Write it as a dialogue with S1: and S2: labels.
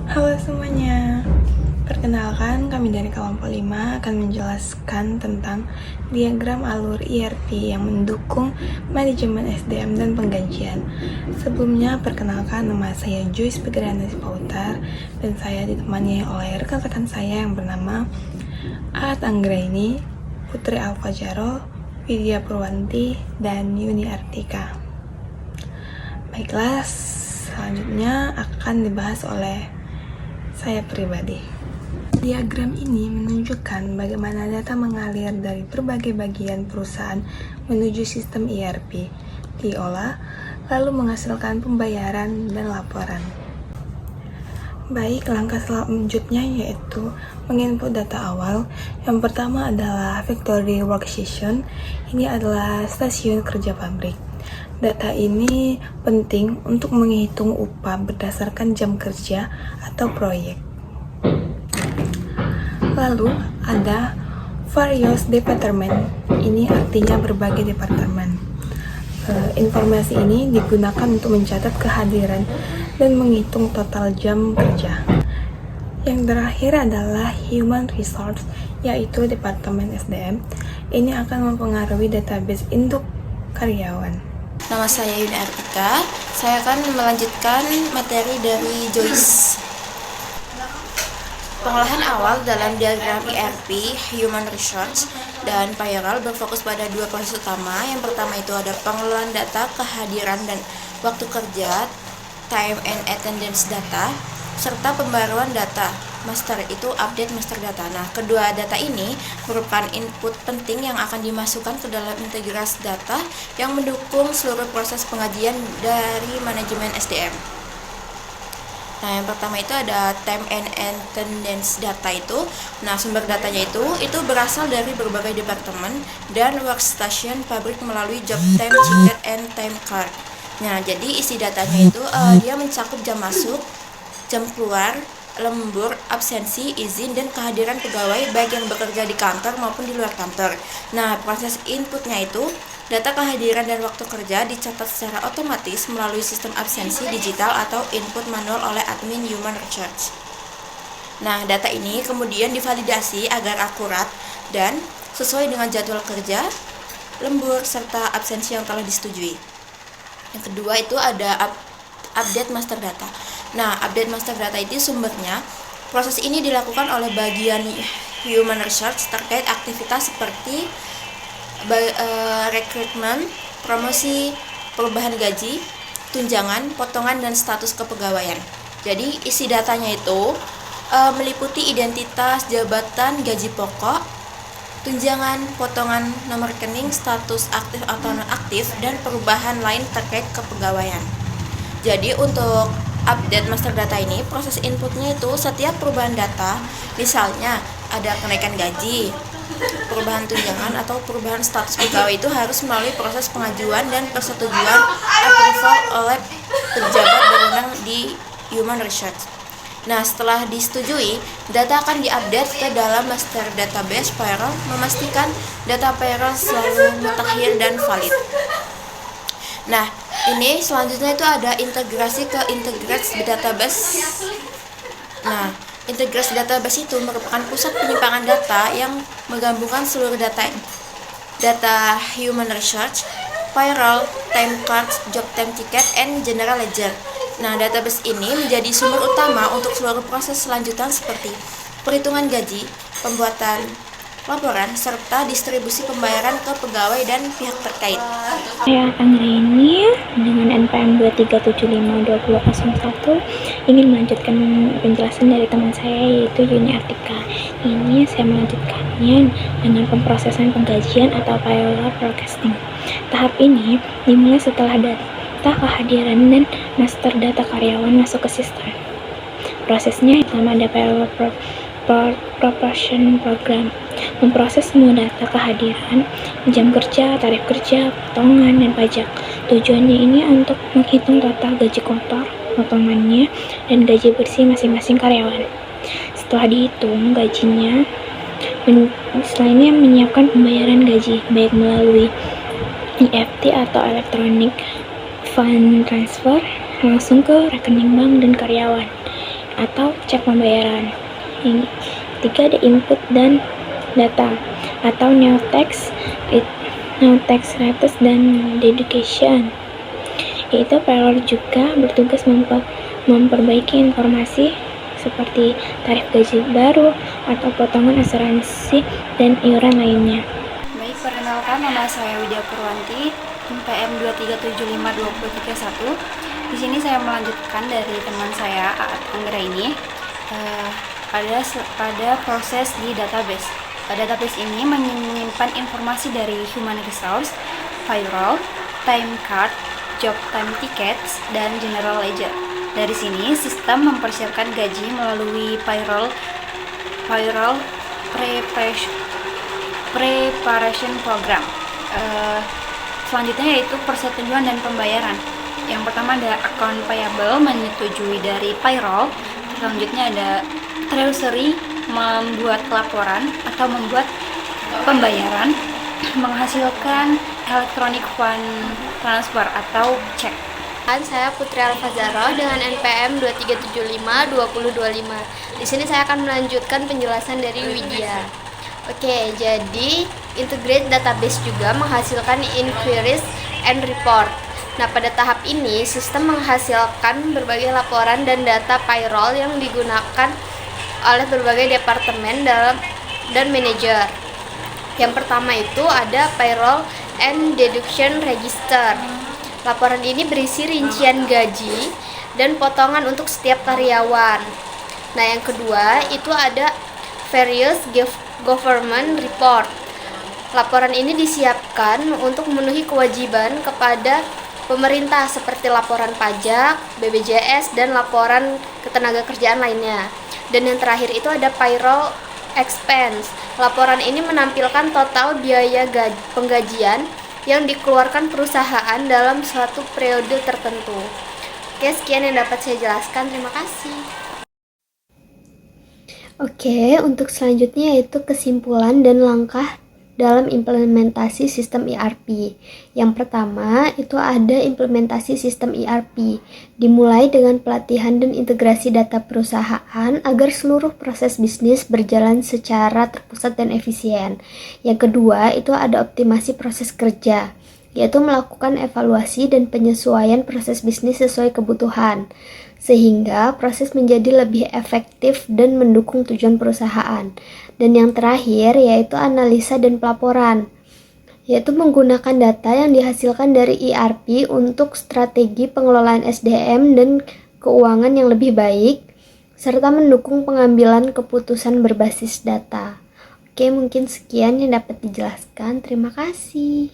S1: Halo semuanya, perkenalkan kami dari kelompok 5 akan menjelaskan tentang diagram alur ERP yang mendukung manajemen SDM dan penggajian. Sebelumnya, perkenalkan nama saya Joyce Pegrana Pautar dan saya ditemani oleh rekan-rekan saya yang bernama Aat Anggraini, Putri Alfajaro, Widya Purwanti, dan Yuni Artika. Baiklah, selanjutnya akan dibahas oleh saya pribadi. Diagram ini menunjukkan bagaimana data mengalir dari berbagai bagian perusahaan menuju sistem ERP, diolah, lalu menghasilkan pembayaran dan laporan. Baik, langkah selanjutnya yaitu menginput data awal. Yang pertama adalah factory workstation. Ini adalah stasiun kerja pabrik. Data ini penting untuk menghitung upah berdasarkan jam kerja atau proyek. Lalu ada various department. Ini artinya berbagai departemen. Informasi ini digunakan untuk mencatat kehadiran dan menghitung total jam kerja. Yang terakhir adalah human resource, yaitu departemen SDM. Ini akan mempengaruhi database induk karyawan.
S2: Nama saya Yuni Artika. Saya akan melanjutkan materi dari Joyce. Pengolahan awal dalam diagram ERP, Human Resource, dan Payroll berfokus pada dua proses utama. Yang pertama itu ada pengelolaan data, kehadiran dan waktu kerja, time and attendance data, serta pembaruan data, master itu update master data. Nah, kedua data ini merupakan input penting yang akan dimasukkan ke dalam integrasi data yang mendukung seluruh proses pengajian dari manajemen SDM. Nah, yang pertama itu ada time and attendance data itu. Nah, sumber datanya itu berasal dari berbagai departemen dan workstation pabrik melalui job time ticket and time card. Nah, jadi isi datanya itu dia mencakup jam masuk, jam keluar, lembur, absensi, izin, dan kehadiran pegawai baik yang bekerja di kantor maupun di luar kantor. Nah, proses inputnya itu data kehadiran dan waktu kerja dicatat secara otomatis melalui sistem absensi digital atau input manual oleh admin Human Resource. Nah, data ini kemudian divalidasi agar akurat dan sesuai dengan jadwal kerja, lembur, serta absensi yang telah disetujui. Yang kedua itu ada update master data. Nah, update master data itu sumbernya, proses ini dilakukan oleh bagian Human Resource terkait aktivitas seperti rekrutmen, promosi, perubahan gaji, tunjangan, potongan, dan status kepegawaian. Jadi, isi datanya itu meliputi identitas, jabatan, gaji pokok, tunjangan, potongan nomor rekening, status aktif atau non-aktif, dan perubahan lain terkait kepegawaian. Jadi untuk update master data ini, proses inputnya itu setiap perubahan data, misalnya ada kenaikan gaji, perubahan tunjangan, atau perubahan status pegawai itu harus melalui proses pengajuan dan persetujuan approval oleh pejabat berwenang di Human Resource. Nah, setelah disetujui, data akan diupdate ke dalam master database payroll, memastikan data payroll selalu mutakhir dan valid. Nah, ini selanjutnya itu ada integrasi ke integrasi database. Nah, integrasi database itu merupakan pusat penyimpangan data yang menggabungkan seluruh data Human Resource, payroll, time cards, job time ticket, and general ledger. Nah, database ini menjadi sumber utama untuk seluruh proses selanjutan seperti perhitungan gaji, pembuatan laporan, serta distribusi pembayaran ke pegawai dan pihak terkait.
S3: Saya Anggraini dengan NPM 2375201 ingin melanjutkan penjelasan dari teman saya yaitu Yuni Artika. Ini saya melanjutkannya dengan pemrosesan penggajian atau payroll forecasting. Tahap ini dimulai setelah data kehadiran dan master data karyawan masuk ke sistem. Prosesnya pertama ada payroll proportion program, memproses semua data kehadiran, jam kerja, tarif kerja, potongan, dan pajak. Tujuannya ini untuk menghitung total gaji kotor, potongannya, dan gaji bersih masing-masing karyawan. Setelah dihitung gajinya, selainnya menyiapkan pembayaran gaji baik melalui EFT atau Electronic Fund Transfer langsung ke rekening bank dan karyawan. atau cek pembayaran. Yang ketiga ada input dan data atau new text status dan dedication. Yaitu payroll juga bertugas memperbaiki informasi seperti tarif gaji baru atau potongan asuransi dan iuran lainnya.
S2: Baik, perkenalkan, nama saya Widya Purwanti, NPM 2375231. Di sini saya melanjutkan dari teman saya Aat Anggra ini pada proses di database. Database ini menyimpan informasi dari human resource, payroll, time card, job time tickets, dan general ledger. Dari sini, sistem mempersiapkan gaji melalui payroll preparation program. Selanjutnya yaitu persetujuan dan pembayaran. Yang pertama ada account payable, menyetujui dari payroll. Selanjutnya ada treasury, membuat laporan atau membuat pembayaran, menghasilkan electronic fund transfer atau cek.
S4: Saya Putri Alfazaro dengan NPM 23752025. Di sini saya akan melanjutkan penjelasan dari Widya. Oke, jadi integrate database juga menghasilkan inquiries and report. Nah, pada tahap ini sistem menghasilkan berbagai laporan dan data payroll yang digunakan oleh berbagai departemen dan manajer. Yang pertama itu ada payroll and deduction register. Laporan ini berisi rincian gaji dan potongan untuk setiap karyawan. Nah, yang kedua itu ada various government report. Laporan ini disiapkan untuk memenuhi kewajiban kepada pemerintah seperti laporan pajak, BPJS, dan laporan ketenagakerjaan lainnya. Dan yang terakhir itu ada payroll expense. Laporan ini menampilkan total biaya penggajian yang dikeluarkan perusahaan dalam suatu periode tertentu. Oke, sekian yang dapat saya jelaskan. Terima kasih.
S5: Oke, untuk selanjutnya yaitu kesimpulan dan langkah dalam implementasi sistem ERP. Yang pertama, itu ada implementasi sistem ERP. Dimulai dengan pelatihan dan integrasi data perusahaan agar seluruh proses bisnis berjalan secara terpusat dan efisien. Yang kedua, itu ada optimasi proses kerja, yaitu melakukan evaluasi dan penyesuaian proses bisnis sesuai kebutuhan, sehingga proses menjadi lebih efektif dan mendukung tujuan perusahaan. Dan yang terakhir yaitu analisa dan pelaporan, yaitu menggunakan data yang dihasilkan dari ERP untuk strategi pengelolaan SDM dan keuangan yang lebih baik, serta mendukung pengambilan keputusan berbasis data. Oke, mungkin sekian yang dapat dijelaskan. Terima kasih.